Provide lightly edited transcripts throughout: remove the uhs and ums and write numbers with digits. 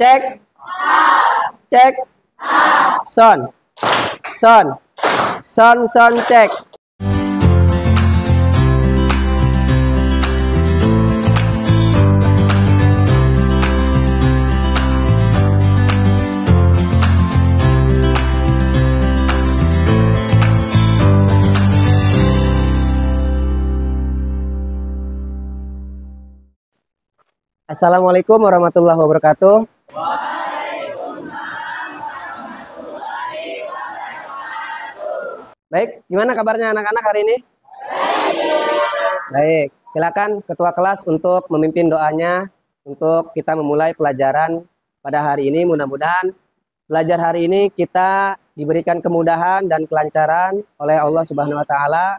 Cek. Cek. Son. Son. Son, son, cek. Assalamualaikum warahmatullahi wabarakatuh. Baik, gimana kabarnya anak-anak hari ini? Baik, silakan ketua kelas untuk memimpin doanya untuk kita memulai pelajaran pada hari ini. Mudah-mudahan belajar hari ini kita diberikan kemudahan dan kelancaran oleh Allah Subhanahu wa taala.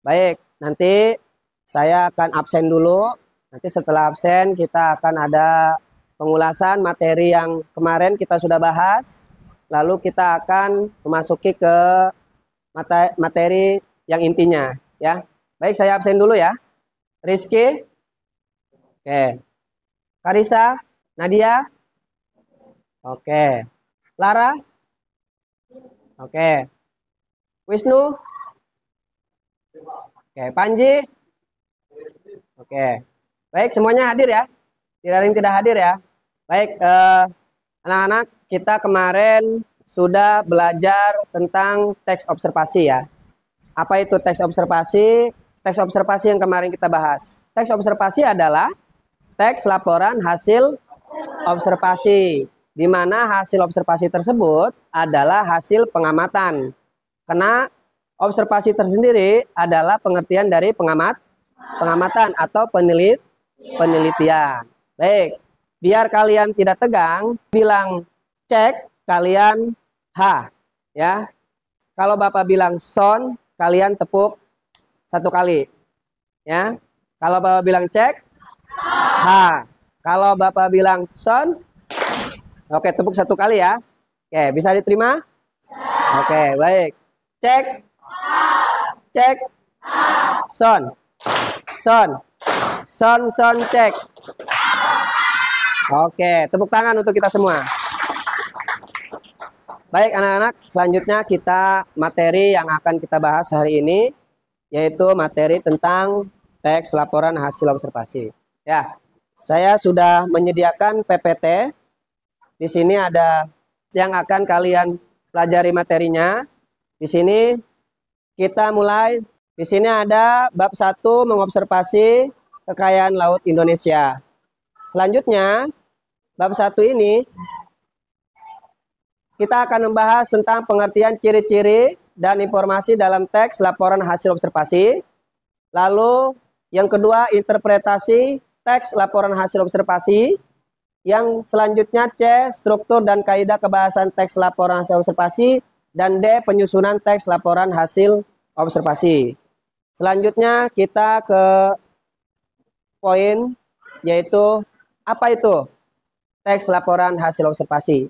Baik, nanti saya akan absen dulu. Nanti setelah absen kita akan ada pengulasan materi yang kemarin kita sudah bahas. Lalu kita akan memasuki ke materi yang intinya, ya. Baik, saya absen dulu ya. Rizky, oke. Karisa, Nadia, oke. Lara, oke. Wisnu, oke. Panji, oke. Baik, semuanya hadir ya. Tidak ada yang tidak hadir ya. Baik, anak-anak, kita kemarin sudah belajar tentang teks observasi ya. Apa itu teks observasi? Teks observasi yang kemarin kita bahas. Teks observasi adalah teks laporan hasil observasi, di mana hasil observasi tersebut adalah hasil pengamatan. Karena observasi tersendiri adalah pengertian dari pengamatan atau penelitian. Baik, biar kalian tidak tegang, bilang cek, kalian H. Ya. Kalau Bapak bilang son, kalian tepuk satu kali. Ya. Kalau Bapak bilang cek, H. Kalau Bapak bilang son, oke, tepuk satu kali ya. Oke, bisa diterima? Oke, baik. Cek. Cek. Son. Son. Son, son, cek. Oke, tepuk tangan untuk kita semua. Baik anak-anak, selanjutnya kita materi yang akan kita bahas hari ini, yaitu materi tentang teks laporan hasil observasi. Ya, saya sudah menyediakan PPT. Di sini ada yang akan kalian pelajari materinya. Di sini kita mulai. Di sini ada bab 1 mengobservasi kekayaan laut Indonesia. Selanjutnya, bab 1 ini kita akan membahas tentang pengertian ciri-ciri dan informasi dalam teks laporan hasil observasi. Lalu yang kedua, interpretasi teks laporan hasil observasi. Yang selanjutnya C, struktur dan kaidah kebahasan teks laporan hasil observasi. Dan D, penyusunan teks laporan hasil observasi. Selanjutnya kita ke poin, yaitu apa itu teks laporan hasil observasi.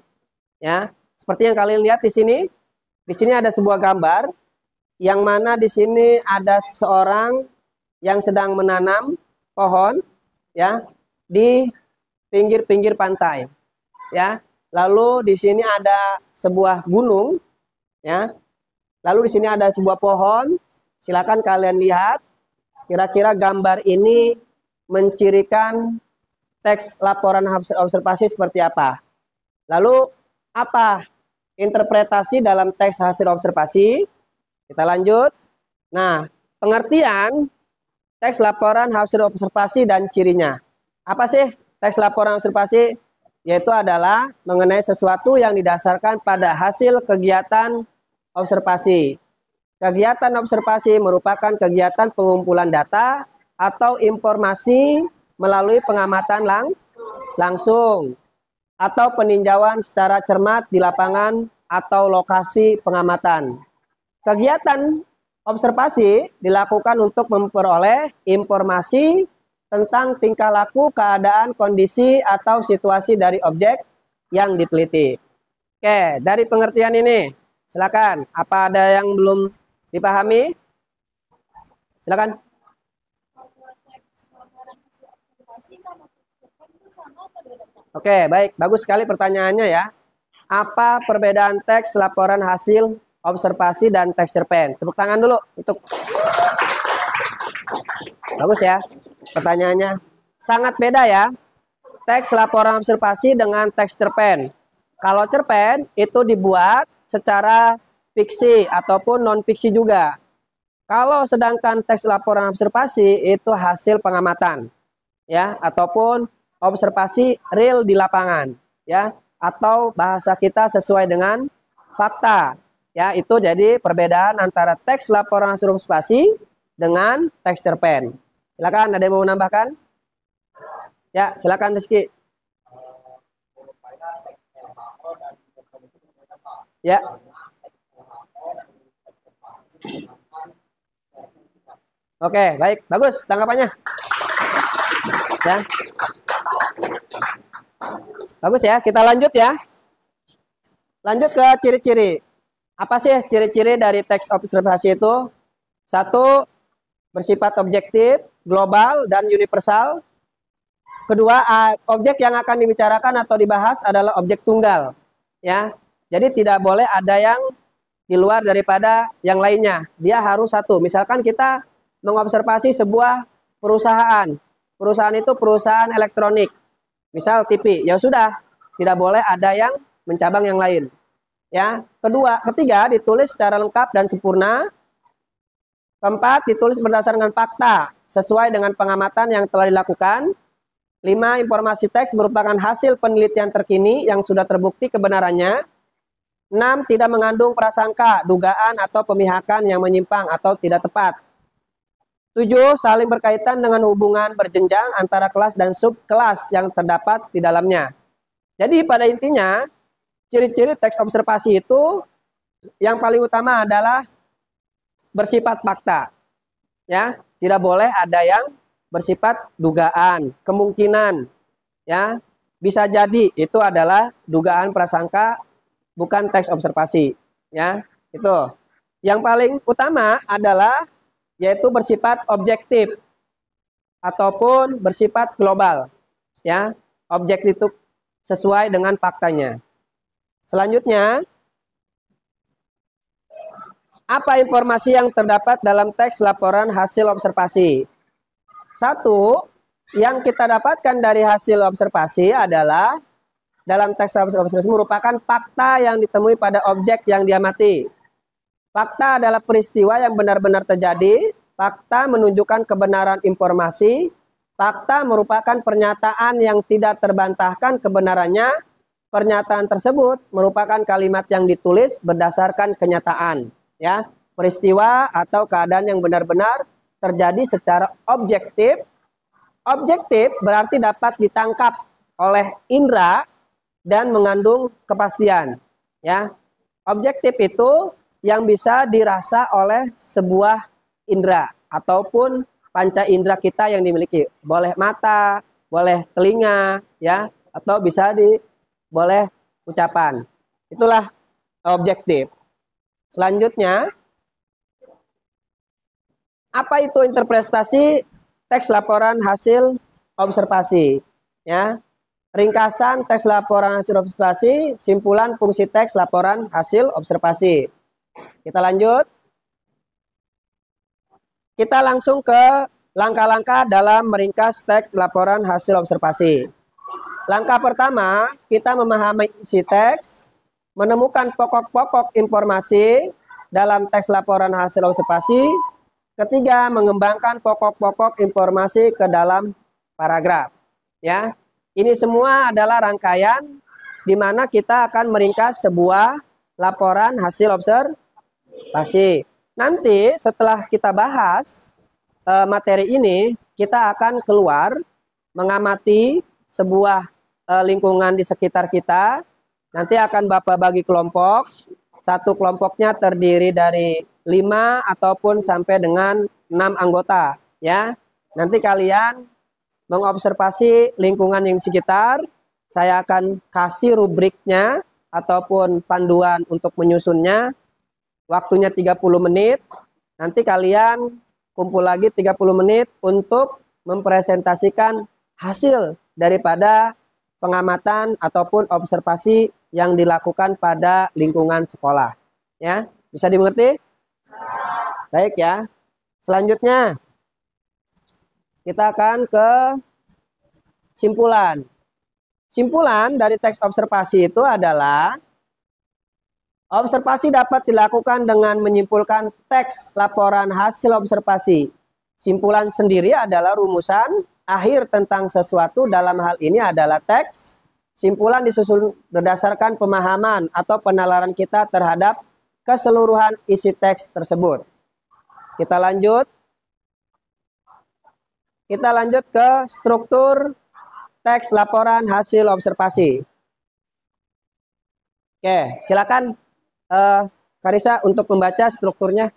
Ya, seperti yang kalian lihat di sini. Di sini ada sebuah gambar yang mana di sini ada seseorang yang sedang menanam pohon ya di pinggir-pinggir pantai. Ya. Lalu di sini ada sebuah gunung ya. Lalu di sini ada sebuah pohon. Silakan kalian lihat kira-kira gambar ini mencirikan teks laporan hasil observasi seperti apa. Lalu apa interpretasi dalam teks hasil observasi? Kita lanjut. Nah, pengertian teks laporan hasil observasi dan cirinya. Apa sih teks laporan observasi? Yaitu adalah mengenai sesuatu yang didasarkan pada hasil kegiatan observasi. Kegiatan observasi merupakan kegiatan pengumpulan data atau informasi melalui pengamatan langsung atau peninjauan secara cermat di lapangan atau lokasi pengamatan. Kegiatan observasi dilakukan untuk memperoleh informasi tentang tingkah laku, keadaan, kondisi, atau situasi dari objek yang diteliti. Oke, dari pengertian ini, silakan. Apa ada yang belum dipahami? Silakan. Oke, baik. Bagus sekali pertanyaannya ya. Apa perbedaan teks laporan hasil observasi dan teks cerpen? Tepuk tangan dulu. Untuk bagus ya pertanyaannya. Sangat beda ya. Teks laporan observasi dengan teks cerpen. Kalau cerpen itu dibuat secara fiksi ataupun non fiksi juga. Kalau sedangkan teks laporan observasi itu hasil pengamatan ya ataupun observasi real di lapangan ya atau bahasa kita sesuai dengan fakta ya. Itu jadi perbedaan antara teks laporan hasil observasi dengan teks cerpen. Silakan, ada yang mau menambahkan? Ya, silakan Rizky. Ya. Oke, baik. Bagus tanggapannya. Ya. Bagus ya, kita lanjut ya. Lanjut ke ciri-ciri. Apa sih ciri-ciri dari teks observasi itu? Satu, bersifat objektif, global, dan universal. Kedua, objek yang akan dibicarakan atau dibahas adalah objek tunggal. Ya, jadi tidak boleh ada yang di luar daripada yang lainnya. Dia harus satu. Misalkan kita mengobservasi sebuah perusahaan. Perusahaan itu perusahaan elektronik. Misal TV. Ya sudah, tidak boleh ada yang mencabang yang lain. Ya, ketiga ditulis secara lengkap dan sempurna. Keempat, ditulis berdasarkan fakta sesuai dengan pengamatan yang telah dilakukan. 5. Informasi teks merupakan hasil penelitian terkini yang sudah terbukti kebenarannya. 6. Tidak mengandung prasangka, dugaan, atau pemihakan yang menyimpang atau tidak tepat. 7. Saling berkaitan dengan hubungan berjenjang antara kelas dan subkelas yang terdapat di dalamnya. Jadi pada intinya, ciri-ciri teks observasi itu yang paling utama adalah bersifat fakta. Ya, tidak boleh ada yang bersifat dugaan, kemungkinan, ya bisa jadi itu adalah dugaan prasangka, bukan teks observasi, ya itu. Yang paling utama adalah yaitu bersifat objektif ataupun bersifat global, ya objektif itu sesuai dengan faktanya. Selanjutnya, apa informasi yang terdapat dalam teks laporan hasil observasi? Satu, yang kita dapatkan dari hasil observasi adalah dalam teks observasi merupakan fakta yang ditemui pada objek yang diamati. Fakta adalah peristiwa yang benar-benar terjadi. Fakta menunjukkan kebenaran informasi. Fakta merupakan pernyataan yang tidak terbantahkan kebenarannya. Pernyataan tersebut merupakan kalimat yang ditulis berdasarkan kenyataan. Ya, peristiwa atau keadaan yang benar-benar terjadi secara objektif. Objektif berarti dapat ditangkap oleh indera dan mengandung kepastian. Ya, objektif itu yang bisa dirasa oleh sebuah indera ataupun panca indera kita yang dimiliki. Boleh mata, boleh telinga, ya, atau bisa boleh ucapan. Itulah objektif. Selanjutnya, apa itu interpretasi teks laporan hasil observasi? Ya, ringkasan teks laporan hasil observasi, simpulan fungsi teks laporan hasil observasi. Kita lanjut. Kita langsung ke langkah-langkah dalam meringkas teks laporan hasil observasi. Langkah pertama, kita memahami isi teks, menemukan pokok-pokok informasi dalam teks laporan hasil observasi. Ketiga, mengembangkan pokok-pokok informasi ke dalam paragraf. Ya, ini semua adalah rangkaian di mana kita akan meringkas sebuah laporan hasil observasi. Nanti setelah kita bahas materi ini, kita akan keluar mengamati sebuah lingkungan di sekitar kita. Nanti akan Bapak bagi kelompok. Satu kelompoknya terdiri dari 5 ataupun sampai dengan 6 anggota, ya. Nanti kalian mengobservasi lingkungan yang di sekitar. Saya akan kasih rubriknya, ataupun panduan untuk menyusunnya. Waktunya 30 menit. Nanti kalian kumpul lagi 30 menit untuk mempresentasikan hasil daripada pengamatan ataupun observasi yang dilakukan pada lingkungan sekolah. Ya, bisa dimengerti? Baik ya. Selanjutnya kita akan ke simpulan. Simpulan dari teks observasi itu adalah observasi dapat dilakukan dengan menyimpulkan teks laporan hasil observasi. Simpulan sendiri adalah rumusan akhir tentang sesuatu, dalam hal ini adalah teks. Simpulan disusun berdasarkan pemahaman atau penalaran kita terhadap keseluruhan isi teks tersebut. Kita lanjut. Kita lanjut ke struktur teks laporan hasil observasi. Oke, silakan Karisa untuk membaca strukturnya.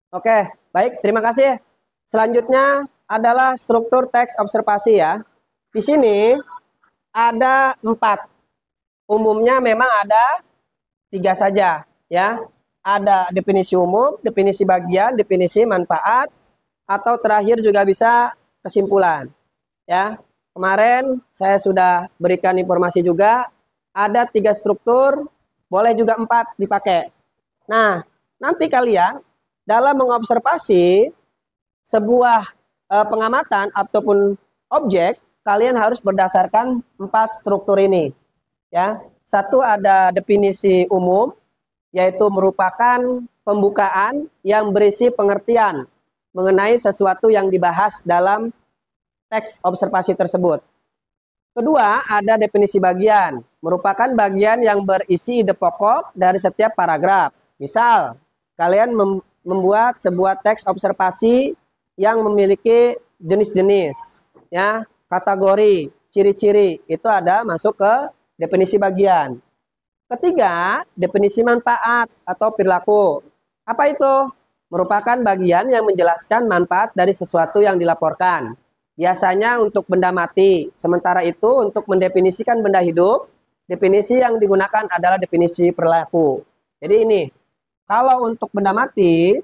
Oke, baik, terima kasih. Selanjutnya adalah struktur teks observasi ya. Di sini ada 4. Umumnya memang ada 3 saja ya. Ada definisi umum, definisi bagian, definisi manfaat, atau terakhir juga bisa kesimpulan. Ya, kemarin saya sudah berikan informasi juga ada 3 struktur, boleh juga 4 dipakai. Nah, nanti kalian dalam mengobservasi sebuah pengamatan ataupun objek, kalian harus berdasarkan 4 struktur ini. Ya, satu ada definisi umum, yaitu merupakan pembukaan yang berisi pengertian mengenai sesuatu yang dibahas dalam teks observasi tersebut. Kedua, ada definisi bagian, merupakan bagian yang berisi ide pokok dari setiap paragraf. Misal, kalian membuat sebuah teks observasi yang memiliki jenis-jenis, ya, kategori, ciri-ciri, itu ada masuk ke definisi bagian. Ketiga, definisi manfaat atau perilaku. Apa itu? Merupakan bagian yang menjelaskan manfaat dari sesuatu yang dilaporkan. Biasanya untuk benda mati, sementara itu untuk mendefinisikan benda hidup, definisi yang digunakan adalah definisi perilaku. Jadi ini, kalau untuk benda mati,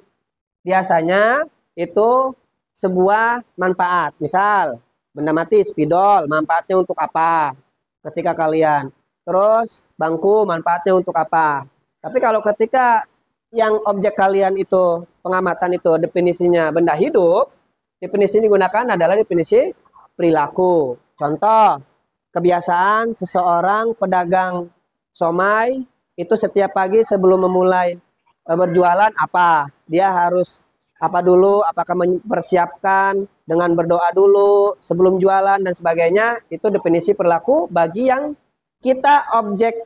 biasanya itu sebuah manfaat. Misal, benda mati spidol, manfaatnya untuk apa? Ketika kalian. Terus, bangku, manfaatnya untuk apa? Tapi kalau ketika yang objek kalian itu, pengamatan itu definisinya benda hidup, definisi digunakan adalah definisi perilaku. Contoh, kebiasaan seseorang pedagang somai itu setiap pagi sebelum memulai berjualan apa? Dia harus apa dulu? Apakah mempersiapkan dengan berdoa dulu sebelum jualan dan sebagainya? Itu definisi perilaku bagi yang kita objek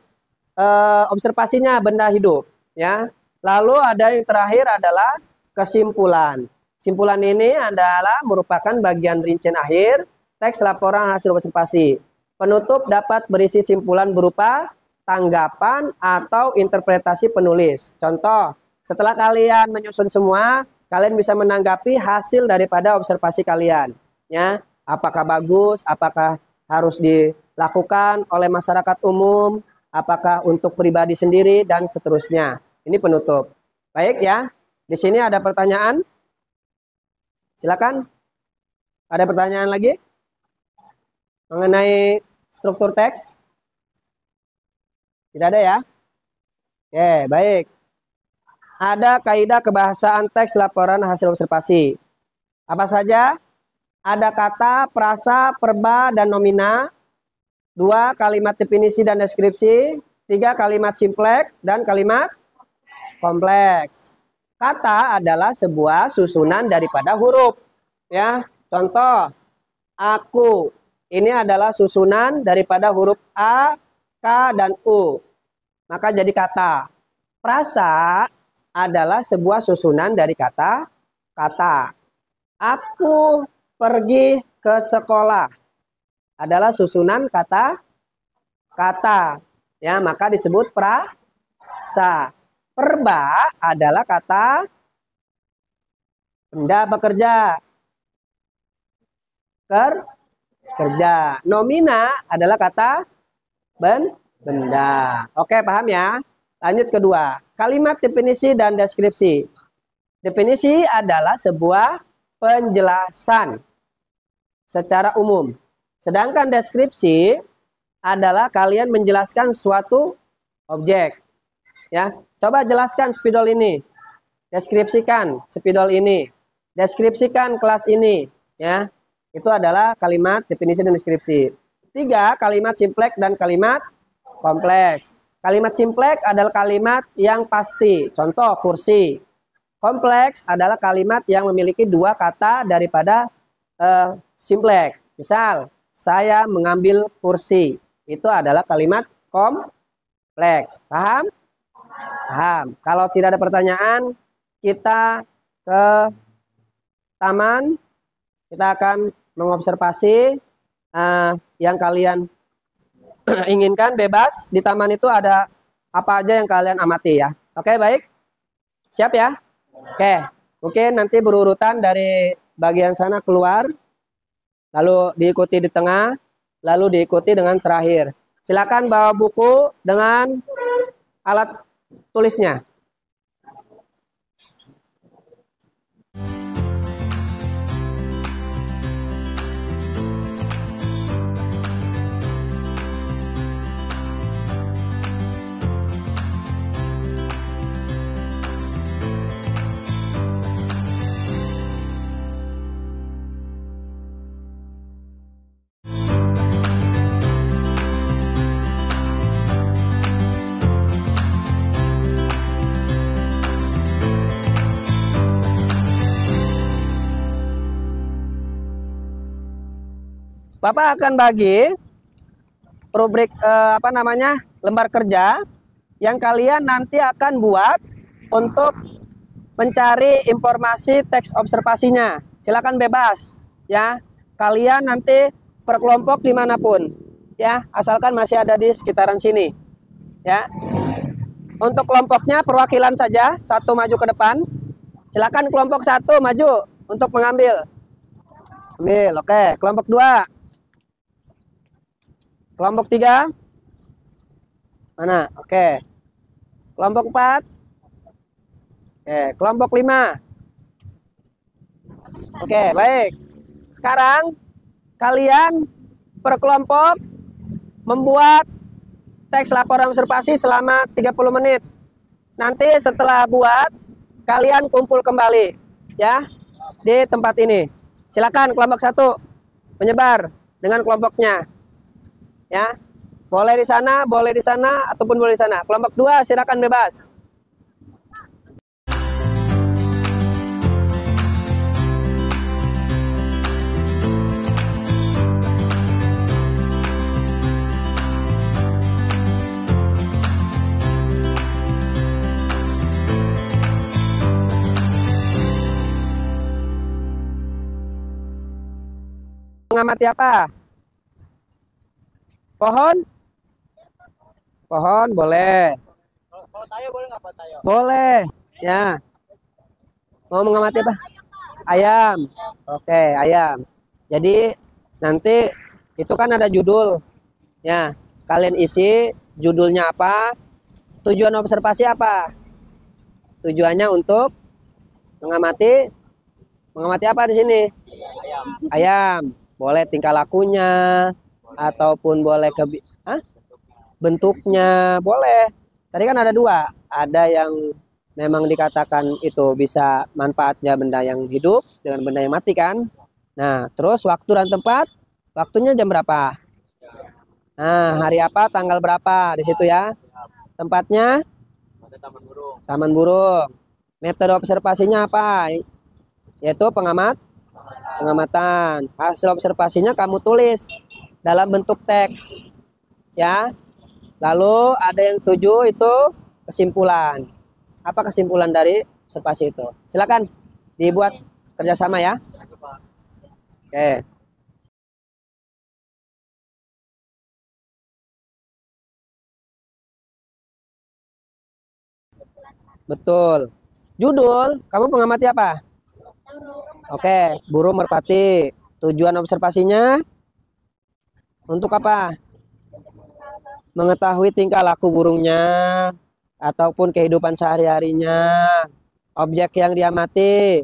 observasinya benda hidup, ya. Lalu ada yang terakhir adalah kesimpulan. Simpulan ini adalah merupakan bagian rincian akhir teks laporan hasil observasi. Penutup dapat berisi simpulan berupa tanggapan atau interpretasi penulis. Contoh, setelah kalian menyusun semua, kalian bisa menanggapi hasil daripada observasi kalian. Ya, apakah bagus, apakah harus dilakukan oleh masyarakat umum, apakah untuk pribadi sendiri, dan seterusnya. Ini penutup. Baik ya, di sini ada pertanyaan? Silakan. Ada pertanyaan lagi? Mengenai struktur teks? Tidak ada ya? Oke, baik. Ada kaidah kebahasaan teks laporan hasil observasi. Apa saja? Ada kata, prasa, perba, dan nomina. 2 kalimat definisi dan deskripsi. 3 kalimat simpleks dan kalimat kompleks. Kata adalah sebuah susunan daripada huruf. Ya, contoh, aku. Ini adalah susunan daripada huruf A, K, dan U. maka jadi kata. Frasa adalah sebuah susunan dari kata. Aku pergi ke sekolah adalah susunan kata. Ya, maka disebut frasa. Perba adalah kata benda bekerja. Kerja. Nomina adalah kata benda. Oke, paham ya? Lanjut kedua, kalimat definisi dan deskripsi. Definisi adalah sebuah penjelasan secara umum. Sedangkan deskripsi adalah kalian menjelaskan suatu objek. Ya, coba jelaskan spidol ini. Deskripsikan spidol ini. Deskripsikan kelas ini. Ya, itu adalah kalimat definisi dan deskripsi. 3, kalimat simpleks dan kalimat kompleks. Kalimat simpleks adalah kalimat yang pasti. Contoh, kursi. Kompleks adalah kalimat yang memiliki 2 kata daripada simpleks. Misal, saya mengambil kursi. Itu adalah kalimat kompleks. Paham? Paham. Kalau tidak ada pertanyaan, kita ke taman. Kita akan mengobservasi yang kalian inginkan, bebas. Di taman itu ada apa aja yang kalian amati ya. Oke, baik. Siap ya? Oke. Mungkin nanti berurutan dari bagian sana keluar, lalu diikuti di tengah, lalu diikuti dengan terakhir. Silakan bawa buku dengan alat tulisnya. Bapak akan bagi rubrik lembar kerja yang kalian nanti akan buat untuk mencari informasi teks observasinya. Silakan bebas ya. Kalian nanti per kelompok dimanapun ya, asalkan masih ada di sekitaran sini ya. Untuk kelompoknya perwakilan saja, 1 maju ke depan. Silakan kelompok 1 maju untuk mengambil. Ambil, oke. Kelompok 2. Kelompok 3. Mana? Oke. Kelompok 4. Oke, kelompok 5. Oke, baik. Sekarang kalian per kelompok membuat teks laporan observasi selama 30 menit. Nanti setelah buat, kalian kumpul kembali ya di tempat ini. Silakan kelompok 1 menyebar dengan kelompoknya. Ya, boleh di sana, ataupun boleh di sana. Kelompok 2 silakan bebas. Mengamati apa? Pohon? Pohon boleh. Kalau tayo boleh nggak Pak Tayo? Boleh, ya. Mau mengamati apa? Ayam. Oke, ayam. Jadi nanti itu kan ada judul. Ya, kalian isi judulnya apa? Tujuan observasi apa? Tujuannya untuk mengamati apa di sini? Ayam. Ayam. Boleh tingkah lakunya, ataupun boleh bentuknya, boleh. Tadi kan ada 2, ada yang memang dikatakan itu bisa manfaatnya benda yang hidup dengan benda yang mati kan. Nah, terus waktu dan tempat, waktunya jam berapa? Nah, hari apa, tanggal berapa di situ ya. Tempatnya Taman Burung. Metode observasinya apa? Yaitu pengamatan. Hasil observasinya kamu tulis dalam bentuk teks ya. Lalu ada yang 7 itu kesimpulan. Apa kesimpulan dari observasi itu? Silakan dibuat kerjasama ya. Oke. Betul. Judul, kamu pengamati apa? Oke, burung merpati. Tujuan observasinya untuk apa? Mengetahui tingkah laku burungnya ataupun kehidupan sehari-harinya. Objek yang diamati,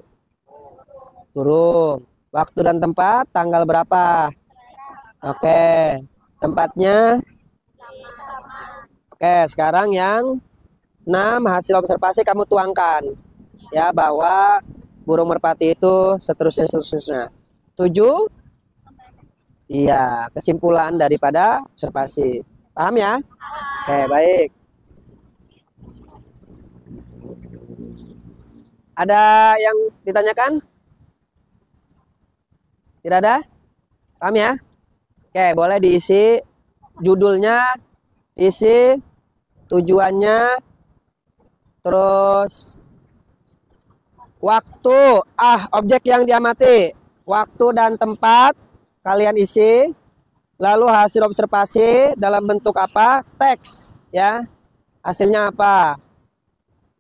burung. Waktu dan tempat, tanggal berapa? Oke. Tempatnya. Oke, sekarang yang 6 hasil observasi kamu tuangkan. Ya, bahwa burung merpati itu seterusnya seterusnya. 7, iya, kesimpulan daripada observasi. Paham ya? Oke, baik. Ada yang ditanyakan? Tidak ada? Paham ya? Oke, boleh diisi judulnya, isi tujuannya, terus waktu, objek yang diamati, waktu dan tempat kalian isi, lalu hasil observasi dalam bentuk apa? Teks, ya. Hasilnya apa?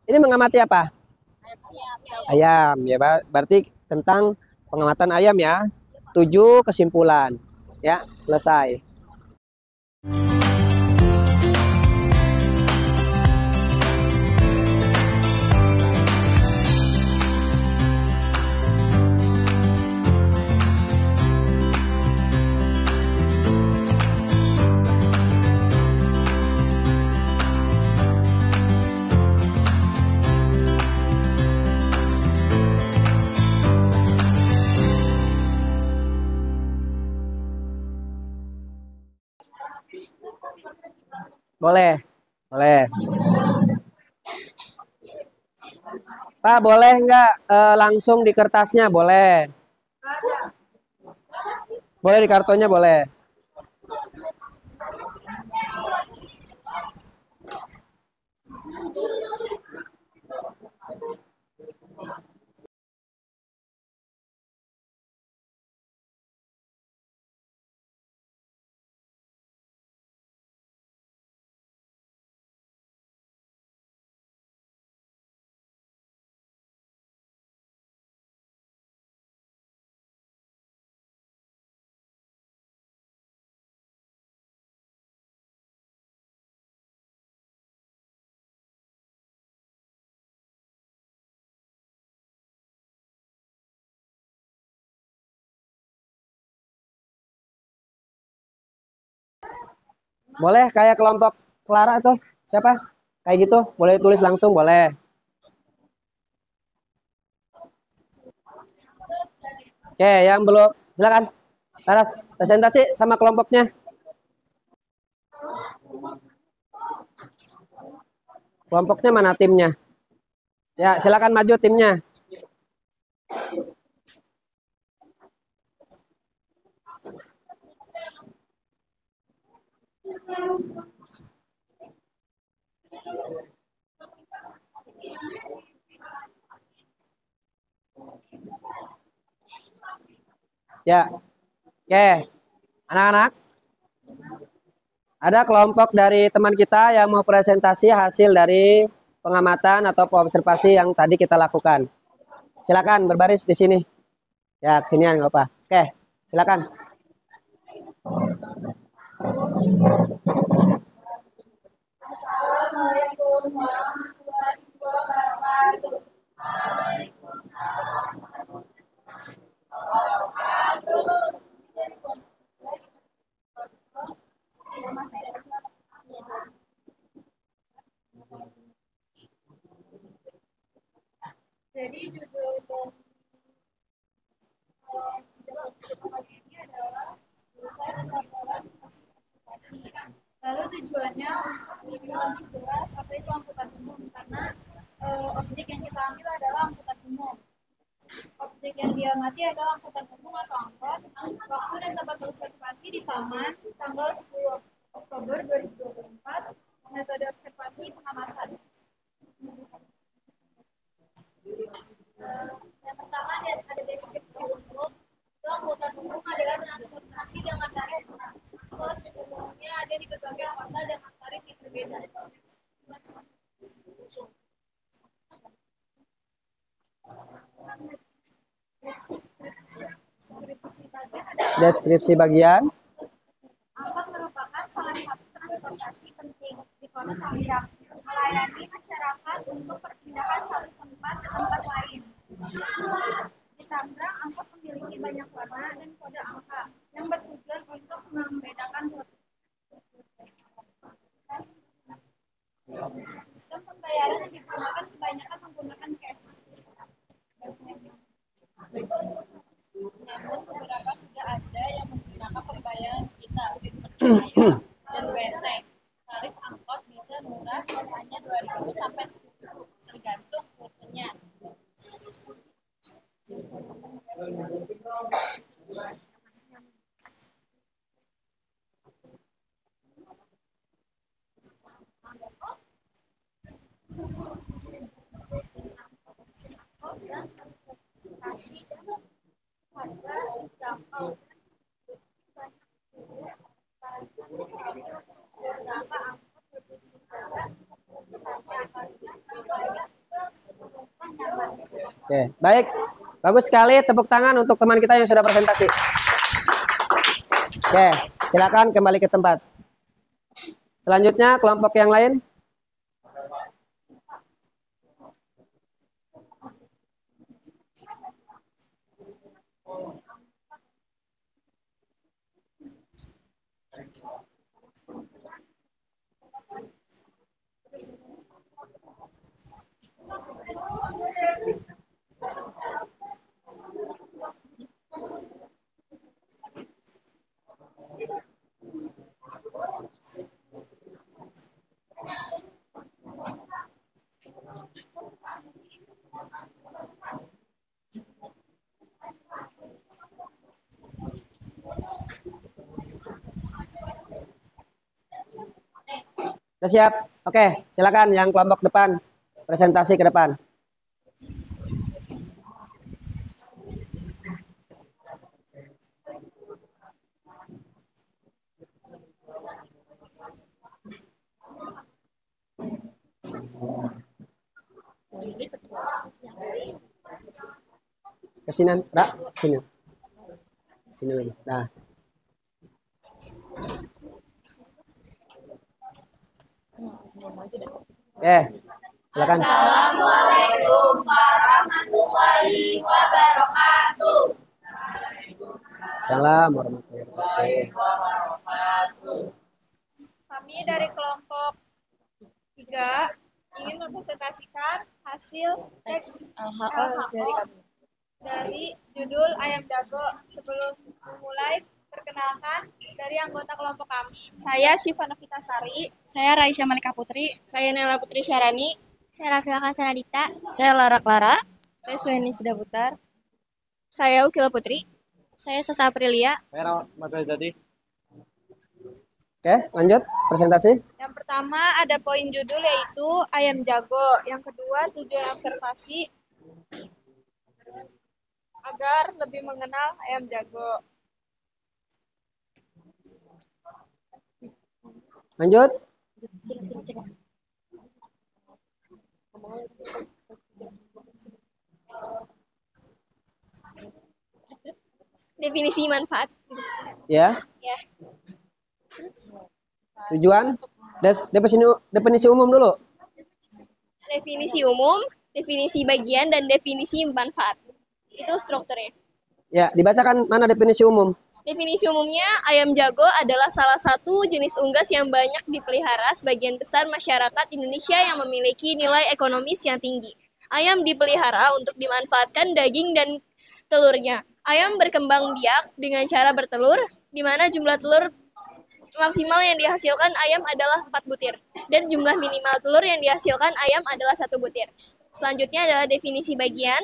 Ini mengamati apa? Ayam, ya, berarti tentang pengamatan ayam ya. 7 kesimpulan, ya, selesai. Boleh, boleh. Pak, boleh nggak langsung di kertasnya? Boleh. Boleh di kartonnya, boleh. Boleh kayak kelompok Clara tuh. Siapa? Kayak gitu. Boleh tulis langsung, boleh. Oke, yang belum, silakan. Taras, presentasi sama kelompoknya. Kelompoknya mana timnya? Ya, silakan maju timnya. Ya, oke. Anak-anak, ada kelompok dari teman kita yang mau presentasi hasil dari pengamatan atau observasi yang tadi kita lakukan. Silakan berbaris di sini. Ya, kesinian nggak apa. Oke, silakan. Assalamualaikum warahmatullahi wabarakatuh. Jadi judul pagi ini adalah tulisan laporan observasi. Lalu tujuannya untuk menjadi lebih jelas apa itu angkutan umum karena objek yang kita ambil adalah angkutan umum. Objek yang diamati adalah angkutan umum atau angkot. Waktu dan tempat observasi di taman tanggal 10 Oktober 2024, metode observasi pengamasan. Yang pertama ada deskripsi umum. Itu angkutan umum adalah transportasi dengan tarif angkut umumnya ada di berbagai kota dengan tarif yang berbeda. Deskripsi bagian. Angkot merupakan salah satu transportasi penting di kota Tangerang, melayani masyarakat untuk perpindahan satu tempat ke tempat lain. Di Tangerang, angkot memiliki banyak warna dan kode angka yang bertujuan untuk membedakan rute. Sistem pembayaran yang digunakan kebanyakan menggunakan cash. Namun beberapa sudah ada yang menggunakan pembayaran digital dan benteng. Tarif angkot bisa murah hanya 2.000 sampai 10.000 tergantung rutenya. Harga jangkau beberapa angkot lebih murah Oke, baik. Bagus sekali, tepuk tangan untuk teman kita yang sudah presentasi. Oke, silakan kembali ke tempat. Selanjutnya kelompok yang lain. Sudah siap? Oke, silakan yang kelompok depan presentasi ke depan. Kesinan, Ra, sini. Sini lagi. Nah. Oke, silakan. Assalamualaikum warahmatullahi wabarakatuh. Salam warahmatullahi wabarakatuh. Kami dari kelompok 3 ingin mempresentasikan hasil tes LHO dari judul Ayam Jago. Sebelum memulai, perkenalkan dari anggota kelompok kami. Saya Syifa Novitasari. Saya Raisya Malika Putri. Saya Nela Putri Syarani. Saya Rafila Kasanadita. Saya Lara Clara. Saya Suheni Sidaputar. Saya Ukila Putri. Saya Sasa Aprilia. Saya Rahmat Matahari Jati. Oke, lanjut presentasi. Yang pertama ada poin judul yaitu Ayam Jago. Yang kedua tujuan observasi agar lebih mengenal ayam jago. Lanjut. Definisi manfaat. Ya. Ya. Tujuan. Definisi umum dulu. Definisi umum, definisi bagian, dan definisi manfaat. Itu strukturnya. Ya, dibacakan mana definisi umum. Definisi umumnya, ayam jago adalah salah satu jenis unggas yang banyak dipelihara sebagian besar masyarakat Indonesia yang memiliki nilai ekonomis yang tinggi. Ayam dipelihara untuk dimanfaatkan daging dan telurnya. Ayam berkembang biak dengan cara bertelur, di mana jumlah telur maksimal yang dihasilkan ayam adalah 4 butir, dan jumlah minimal telur yang dihasilkan ayam adalah 1 butir. Selanjutnya adalah definisi bagian.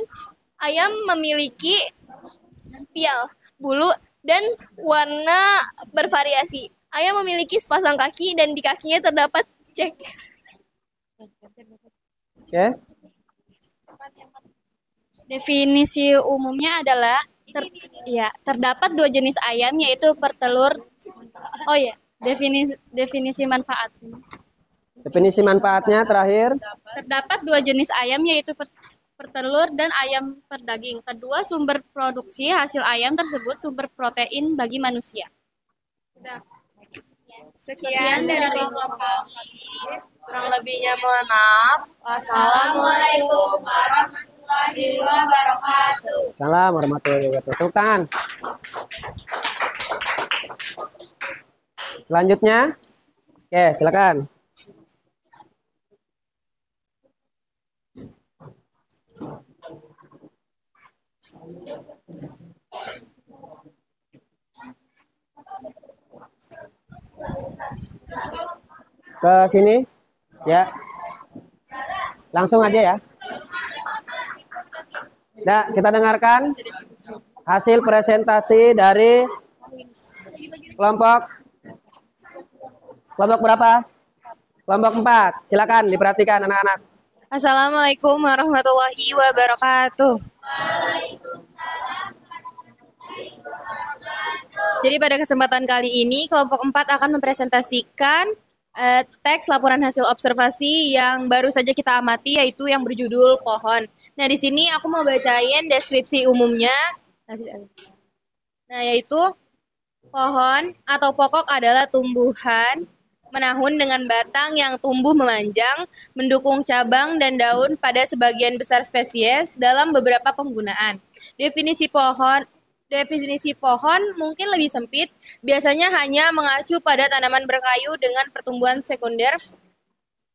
Ayam memiliki pial, bulu, dan warna bervariasi. Ayam memiliki sepasang kaki dan di kakinya terdapat cek. Oke. Definisi umumnya adalah terdapat dua jenis ayam yaitu pertelur. Oh ya, definisi manfaat. Definisi manfaatnya terakhir. Terdapat dua jenis ayam yaitu pertelur dan ayam perdaging. Kedua, sumber produksi hasil ayam tersebut sumber protein bagi manusia. Sekian dari kelompok. Kurang lebihnya mohon maaf. Wassalamualaikum warahmatullahi wabarakatuh. Salam warahmatullahi wabarakatuh. Tepuk tangan. Selanjutnya, oke, silakan. Ke sini, ya. Langsung aja ya. Nah, kita dengarkan hasil presentasi dari kelompok berapa? Kelompok 4. Silakan diperhatikan anak-anak. Assalamualaikum warahmatullahi wabarakatuh. Jadi pada kesempatan kali ini kelompok 4 akan mempresentasikan teks laporan hasil observasi yang baru saja kita amati, yaitu yang berjudul pohon. Nah, di sini aku mau bacain deskripsi umumnya. Nah, yaitu pohon atau pokok adalah tumbuhan menahun dengan batang yang tumbuh memanjang, mendukung cabang dan daun pada sebagian besar spesies dalam beberapa penggunaan. Definisi pohon mungkin lebih sempit, biasanya hanya mengacu pada tanaman berkayu dengan pertumbuhan sekunder,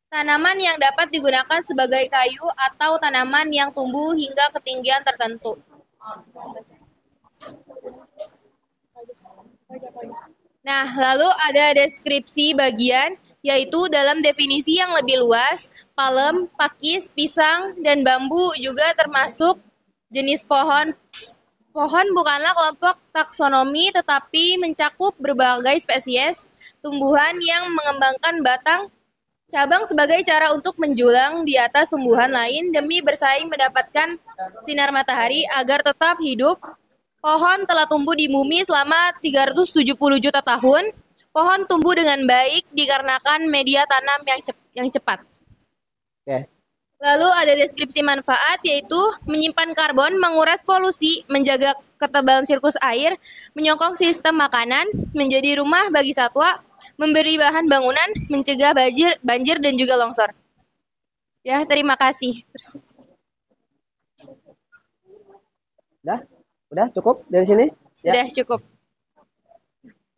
tanaman yang dapat digunakan sebagai kayu atau tanaman yang tumbuh hingga ketinggian tertentu. Nah, lalu ada deskripsi bagian, yaitu dalam definisi yang lebih luas, palem, pakis, pisang, dan bambu juga termasuk jenis pohon. Pohon bukanlah kelompok taksonomi, tetapi mencakup berbagai spesies tumbuhan yang mengembangkan batang cabang sebagai cara untuk menjulang di atas tumbuhan lain demi bersaing mendapatkan sinar matahari agar tetap hidup. Pohon telah tumbuh di bumi selama 370 juta tahun. Pohon tumbuh dengan baik dikarenakan media tanam yang cepat. Oke. Lalu ada deskripsi manfaat, yaitu menyimpan karbon, menguras polusi, menjaga ketebalan sirkus air, menyokong sistem makanan, menjadi rumah bagi satwa, memberi bahan bangunan, mencegah banjir dan juga longsor. Ya, terima kasih. Udah cukup dari sini? Sudah cukup.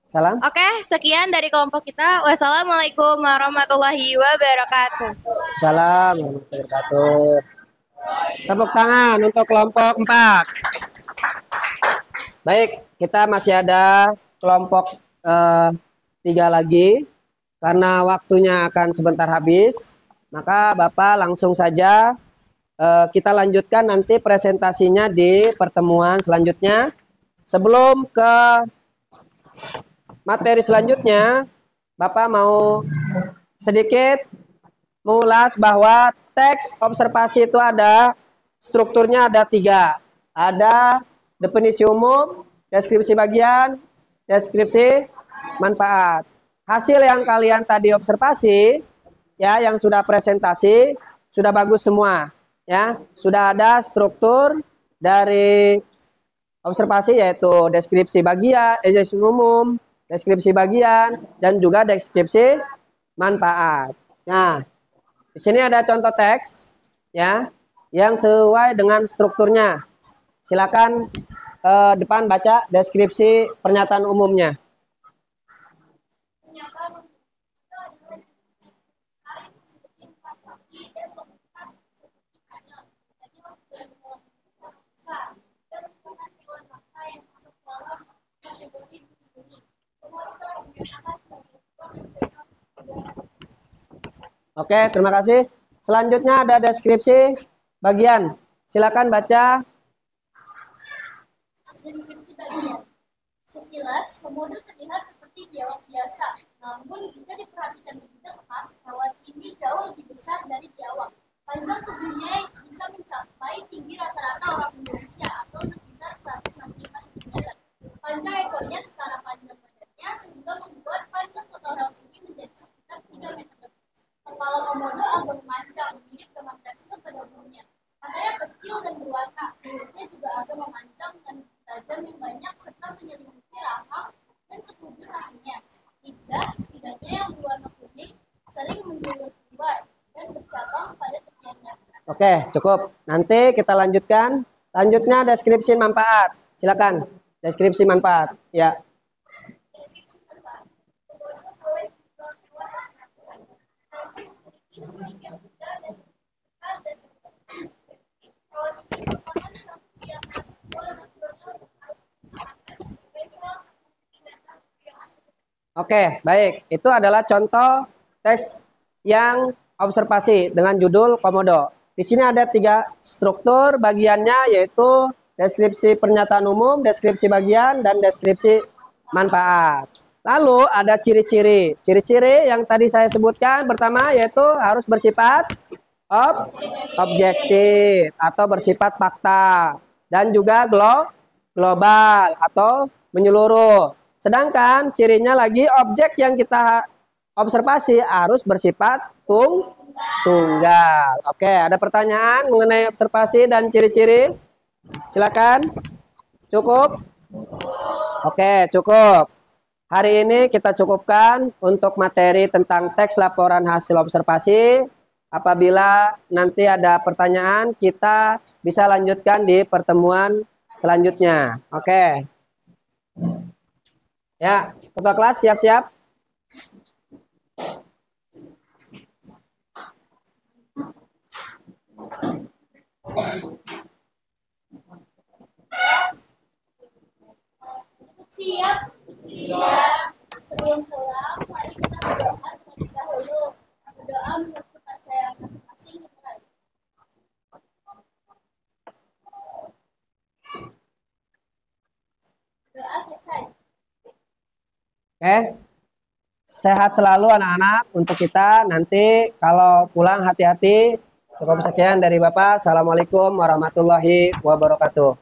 Salam. Oke, sekian dari kelompok kita. Wassalamualaikum warahmatullahi wabarakatuh. Salam warahmatullahi wabarakatuh. Tepuk tangan untuk kelompok 4. Baik, kita masih ada kelompok 3 lagi. Karena waktunya akan sebentar habis, maka Bapak langsung saja kita lanjutkan nanti presentasinya di pertemuan selanjutnya. Sebelum ke materi selanjutnya, Bapak mau sedikit mengulas bahwa teks observasi itu ada strukturnya, ada 3. Ada definisi umum, deskripsi bagian, deskripsi manfaat. Hasil yang kalian tadi observasi, ya, yang sudah presentasi, sudah bagus semua. Ya, sudah ada struktur dari observasi, yaitu deskripsi bagian, deskripsi umum, deskripsi bagian, dan juga deskripsi manfaat. Nah, di sini ada contoh teks, ya, yang sesuai dengan strukturnya. Silakan depan baca deskripsi pernyataan umumnya. Oke, terima kasih. Selanjutnya ada deskripsi bagian. Silakan baca. Deskripsi bagian. Sekilas, komodo terlihat seperti biawak biasa. Namun jika diperhatikan lebih dekat, hewan ini jauh lebih besar dari biawak. Panjang tubuhnya bisa mencapai tinggi rata-rata orang Indonesia atau sekitar 165 cm. Panjang ekornya setara panjang badannya sehingga membuat panjang total hewan ini menjadi sekitar 3 meter lebih. Kepala komodo agak memanjang, mirip dengan tekstur pada umumnya. Matanya kecil dan berwarna, mulutnya juga agak memanjang dan tajam yang banyak serta menyelimuti rahang dan sekujur rahangnya. Lidahnya yang berwarna kuning sering menjulur keluar dan bercabang pada tepiannya. Oke, cukup. Nanti kita lanjutkan. Lanjutnya deskripsi manfaat. Silakan. Deskripsi manfaat. Ya. Oke, baik. Itu adalah contoh teks yang observasi dengan judul komodo. Di sini ada 3 struktur bagiannya, yaitu deskripsi pernyataan umum, deskripsi bagian, dan deskripsi manfaat. Lalu ada ciri-ciri. Ciri-ciri yang tadi saya sebutkan pertama yaitu harus bersifat objektif atau bersifat fakta, dan juga global atau menyeluruh. Sedangkan cirinya lagi objek yang kita observasi harus bersifat tunggal. Oke, ada pertanyaan mengenai observasi dan ciri-ciri? Silakan. Cukup? Oke, cukup. Hari ini kita cukupkan untuk materi tentang teks laporan hasil observasi. Apabila nanti ada pertanyaan, kita bisa lanjutkan di pertemuan selanjutnya. Oke. Ya, ketua kelas siap-siap. Siap. Sebelum pulang, mari kita berdoa terlebih dahulu. Berdoa menurut kepercayaan masing-masing dimulai. Doa selesai. Oke. Sehat selalu anak-anak untuk kita. Nanti kalau pulang hati-hati. Cukup sekian dari Bapak. Assalamualaikum warahmatullahi wabarakatuh.